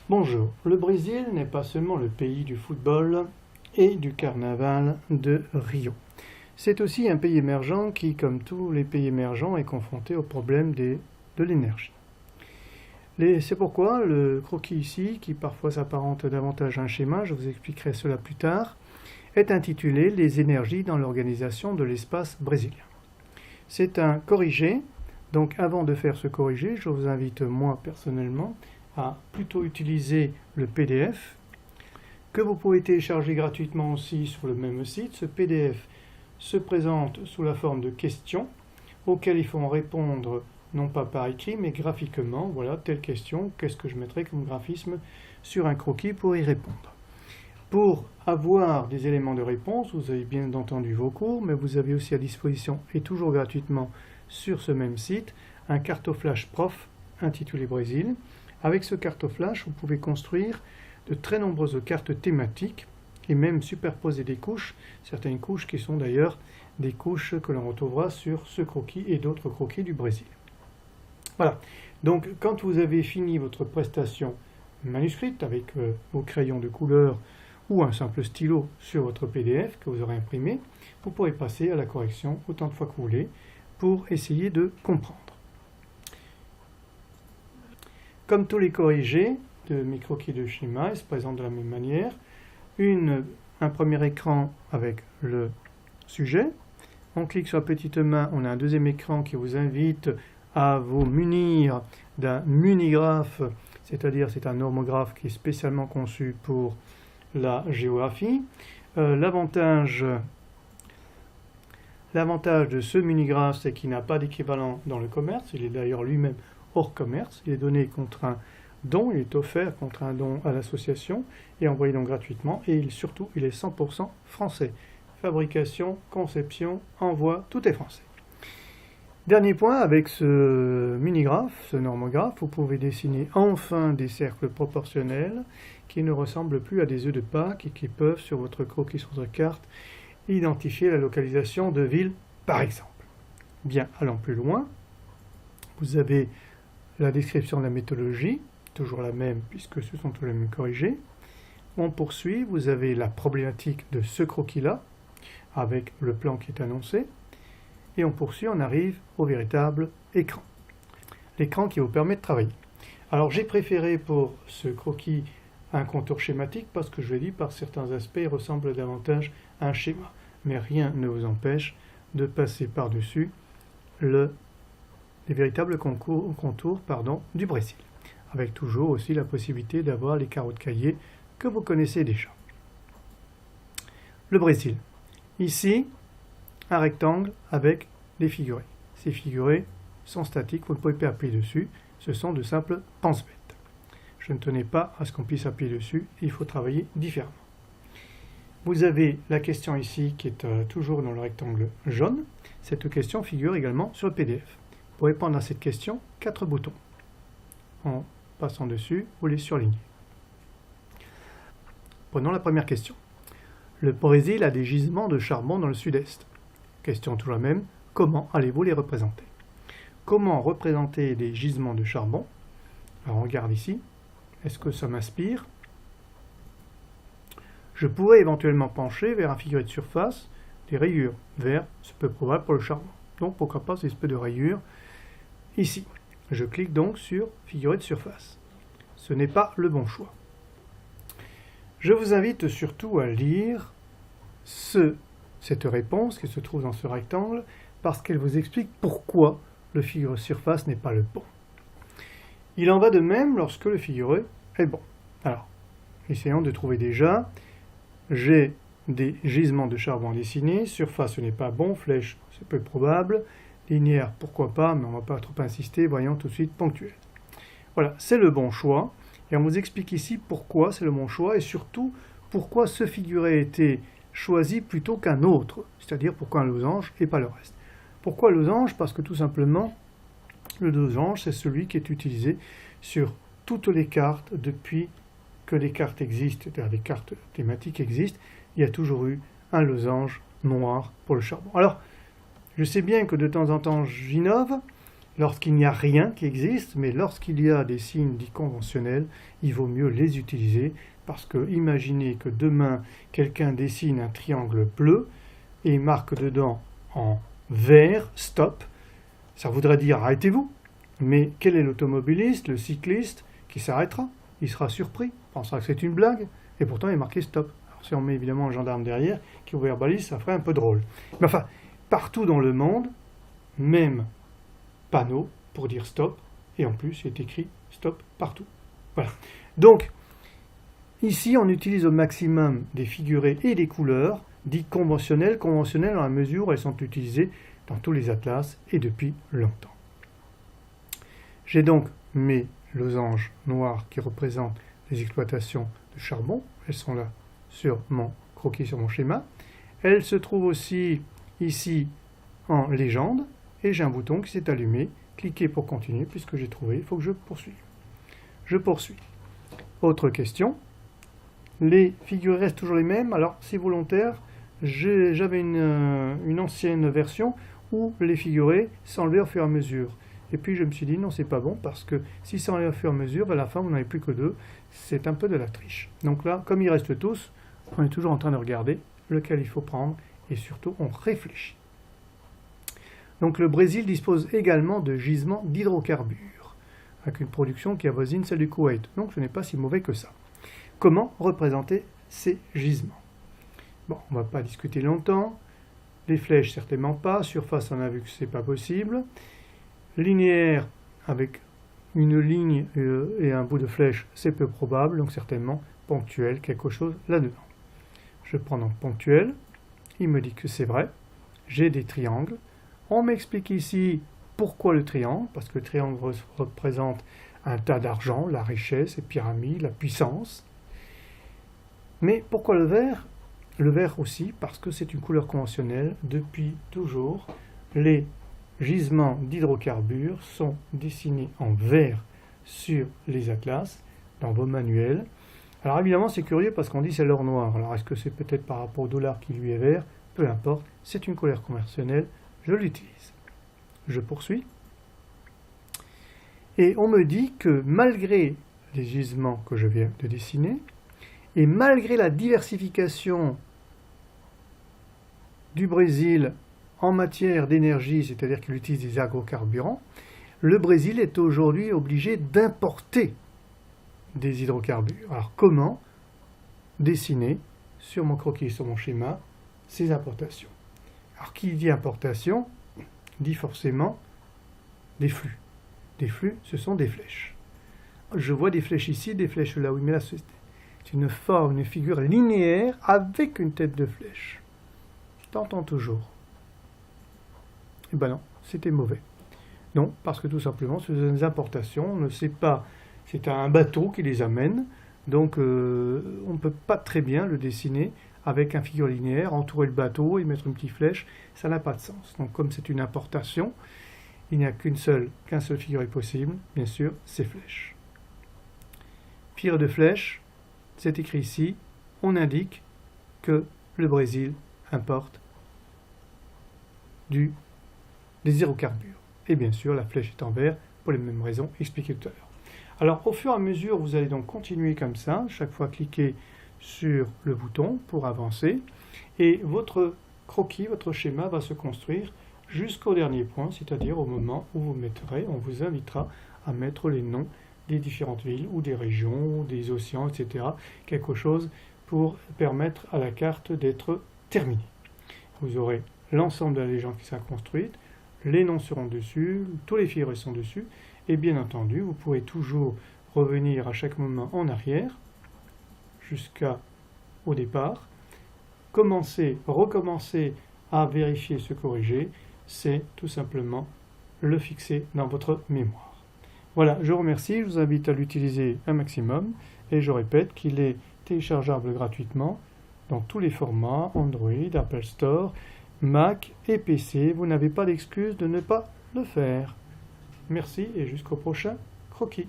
Bonjour, le Brésil n'est pas seulement le pays du football et du carnaval de Rio. C'est aussi un pays émergent qui, comme tous les pays émergents, est confronté au problème de l'énergie. C'est pourquoi le croquis ici, qui parfois s'apparente davantage à un schéma, je vous expliquerai cela plus tard, est intitulé Les énergies dans l'organisation de l'espace brésilien. C'est un corrigé, donc avant de faire ce corrigé, je vous invite moi personnellement à plutôt utiliser le PDF que vous pouvez télécharger gratuitement aussi sur le même site. Ce PDF se présente sous la forme de questions auxquelles il faut répondre non pas par écrit mais graphiquement. Voilà, telle question, qu'est-ce que je mettrai comme graphisme sur un croquis pour y répondre. Pour avoir des éléments de réponse, vous avez bien entendu vos cours, mais vous avez aussi à disposition, et toujours gratuitement sur ce même site, un cartoflash prof intitulé Brésil. Avec ce cartoflash, vous pouvez construire de très nombreuses cartes thématiques et même superposer des couches, certaines couches qui sont d'ailleurs des couches que l'on retrouvera sur ce croquis et d'autres croquis du Brésil. Voilà, donc quand vous avez fini votre prestation manuscrite avec vos crayons de couleur ou un simple stylo sur votre PDF que vous aurez imprimé, vous pourrez passer à la correction autant de fois que vous voulez pour essayer de comprendre. Comme tous les corrigés de mes croquis de schéma, ils se présentent de la même manière. Un premier écran avec le sujet. On clique sur la petite main, on a un deuxième écran qui vous invite à vous munir d'un munigraphe, c'est-à-dire c'est un normographe qui est spécialement conçu pour la géographie. L'avantage de ce munigraphe, c'est qu'il n'a pas d'équivalent dans le commerce. Il est d'ailleurs lui-même hors commerce. Il est donné contre un don, il est offert contre un don à l'association et envoyé donc gratuitement. Et surtout, il est 100% français. Fabrication, conception, envoi, tout est français. Dernier point, avec ce munigraphe, ce normographe, vous pouvez dessiner enfin des cercles proportionnels qui ne ressemblent plus à des œufs de Pâques et qui peuvent, sur votre croquis, sur votre carte, identifier la localisation de villes, par exemple. Bien, allons plus loin. Vous avez la description de la méthodologie, toujours la même puisque ce sont tous les mêmes corrigés. On poursuit, vous avez la problématique de ce croquis-là, avec le plan qui est annoncé. Et on poursuit, on arrive au véritable écran. L'écran qui vous permet de travailler. Alors j'ai préféré pour ce croquis un contour schématique parce que je l'ai dit, par certains aspects, il ressemble davantage à un schéma. Mais rien ne vous empêche de passer par-dessus les véritables contours du Brésil. Avec toujours aussi la possibilité d'avoir les carreaux de cahier que vous connaissez déjà. Le Brésil. Ici, un rectangle avec des figurés. Ces figurés sont statiques, vous ne pouvez pas appuyer dessus, ce sont de simples pense-bêtes. Je ne tenais pas à ce qu'on puisse appuyer dessus, il faut travailler différemment. Vous avez la question ici qui est toujours dans le rectangle jaune. Cette question figure également sur le PDF. Pour répondre à cette question, 4 boutons. En passant dessus, vous les surlignez. Prenons la première question. Le Brésil a des gisements de charbon dans le sud-est. Question toujours la même, comment allez-vous les représenter? Comment représenter des gisements de charbon? Alors on regarde ici, est-ce que ça m'inspire? Je pourrais éventuellement pencher vers un figuré de surface, des rayures vers ce peu probable pour le charbon. Donc pourquoi pas ces espèces de rayures ici. Je clique donc sur figuré de surface. Ce n'est pas le bon choix. Je vous invite surtout à lire cette réponse qui se trouve dans ce rectangle parce qu'elle vous explique pourquoi le figuré de surface n'est pas le bon. Il en va de même lorsque le figuré est bon. Alors, essayons de trouver déjà. J'ai des gisements de charbon dessinés, surface ce n'est pas bon, flèche c'est peu probable, linéaire pourquoi pas, mais on ne va pas trop insister, voyons tout de suite ponctuel. Voilà, c'est le bon choix, et on vous explique ici pourquoi c'est le bon choix, et surtout pourquoi ce figuré a été choisi plutôt qu'un autre, c'est-à-dire pourquoi un losange et pas le reste. Pourquoi losange? Parce que tout simplement, le losange c'est celui qui est utilisé sur toutes les cartes depuis que les cartes existent, c'est-à-dire les cartes thématiques existent, il y a toujours eu un losange noir pour le charbon. Alors, je sais bien que de temps en temps j'innove, lorsqu'il n'y a rien qui existe, mais lorsqu'il y a des signes dits conventionnels, il vaut mieux les utiliser, parce que imaginez que demain, quelqu'un dessine un triangle bleu et marque dedans en vert, stop, ça voudrait dire arrêtez-vous. Mais quel est l'automobiliste, le cycliste qui s'arrêtera? Il sera surpris, pensera que c'est une blague, et pourtant il est marqué stop. Alors si on met évidemment un gendarme derrière qui vous verbalise, ça ferait un peu drôle. Mais enfin, partout dans le monde, même panneau pour dire stop, et en plus il est écrit stop partout. Voilà. Donc, ici on utilise au maximum des figurés et des couleurs, dites conventionnelles dans la mesure où elles sont utilisées dans tous les atlas et depuis longtemps. J'ai donc mes losanges noirs qui représentent les exploitations de charbon. Elles sont là sur mon croquis, sur mon schéma. Elles se trouvent aussi ici en légende. Et j'ai un bouton qui s'est allumé. Cliquez pour continuer puisque j'ai trouvé. Il faut que je poursuive. Je poursuis. Autre question. Les figures restent toujours les mêmes. Alors, c'est volontaire. J'avais une ancienne version où les figurés s'enlevaient au fur et à mesure. Et puis je me suis dit non, c'est pas bon parce que si ça enlève au fur et à mesure, à la fin vous n'en avez plus que 2. C'est un peu de la triche. Donc là, comme ils restent tous, on est toujours en train de regarder lequel il faut prendre et surtout on réfléchit. Donc le Brésil dispose également de gisements d'hydrocarbures avec une production qui avoisine celle du Koweït. Donc ce n'est pas si mauvais que ça. Comment représenter ces gisements? Bon, on ne va pas discuter longtemps. Les flèches, certainement pas. Surface, on a vu que ce n'est pas possible. Linéaire, avec une ligne et un bout de flèche, c'est peu probable. Donc certainement ponctuel, quelque chose là-dedans. Je prends donc ponctuel. Il me dit que c'est vrai. J'ai des triangles. On m'explique ici pourquoi le triangle. Parce que le triangle représente un tas d'argent, la richesse, les pyramides, la puissance. Mais pourquoi le vert? Le vert aussi, parce que c'est une couleur conventionnelle. Depuis toujours, les gisements d'hydrocarbures sont dessinés en vert sur les atlas, dans vos manuels. Alors évidemment, c'est curieux parce qu'on dit c'est l'or noir. Alors est-ce que c'est peut-être par rapport au dollar qui lui est vert? Peu importe, c'est une couleur conventionnelle, je l'utilise. Je poursuis. Et on me dit que malgré les gisements que je viens de dessiner, et malgré la diversification du Brésil en matière d'énergie, c'est-à-dire qu'il utilise des agrocarburants, le Brésil est aujourd'hui obligé d'importer des hydrocarbures. Alors comment dessiner sur mon croquis, sur mon schéma, ces importations? Alors qui dit importation dit forcément des flux. Des flux, ce sont des flèches. Je vois des flèches ici, des flèches là. Oui, mais là, c'est une forme, une figure linéaire avec une tête de flèche. T'entends toujours. Eh ben non, c'était mauvais. Non, parce que tout simplement, ce sont des importations, on ne sait pas, c'est un bateau qui les amène, donc on ne peut pas très bien le dessiner avec un figure linéaire, entourer le bateau et mettre une petite flèche, ça n'a pas de sens. Donc comme c'est une importation, il n'y a qu'un seul figuré possible, bien sûr, c'est flèche. Figure de flèche, c'est écrit ici, on indique que le Brésil importe des hydrocarbures. Et bien sûr, la flèche est en vert pour les mêmes raisons expliquées tout à l'heure. Alors, au fur et à mesure, vous allez donc continuer comme ça, chaque fois cliquer sur le bouton pour avancer, et votre croquis, votre schéma va se construire jusqu'au dernier point, c'est-à-dire au moment où vous mettrez, on vous invitera à mettre les noms des différentes villes ou des régions, des océans, etc. Quelque chose pour permettre à la carte d'être terminée. Vous aurez l'ensemble de la légende qui sera construite, les noms seront dessus, tous les figurés sont dessus, et bien entendu, vous pourrez toujours revenir à chaque moment en arrière, jusqu'au départ, recommencer à vérifier ce corrigé, c'est tout simplement le fixer dans votre mémoire. Voilà, je vous remercie, je vous invite à l'utiliser un maximum, et je répète qu'il est téléchargeable gratuitement dans tous les formats, Android, Apple Store, Mac et PC. Vous n'avez pas d'excuse de ne pas le faire. Merci et jusqu'au prochain croquis.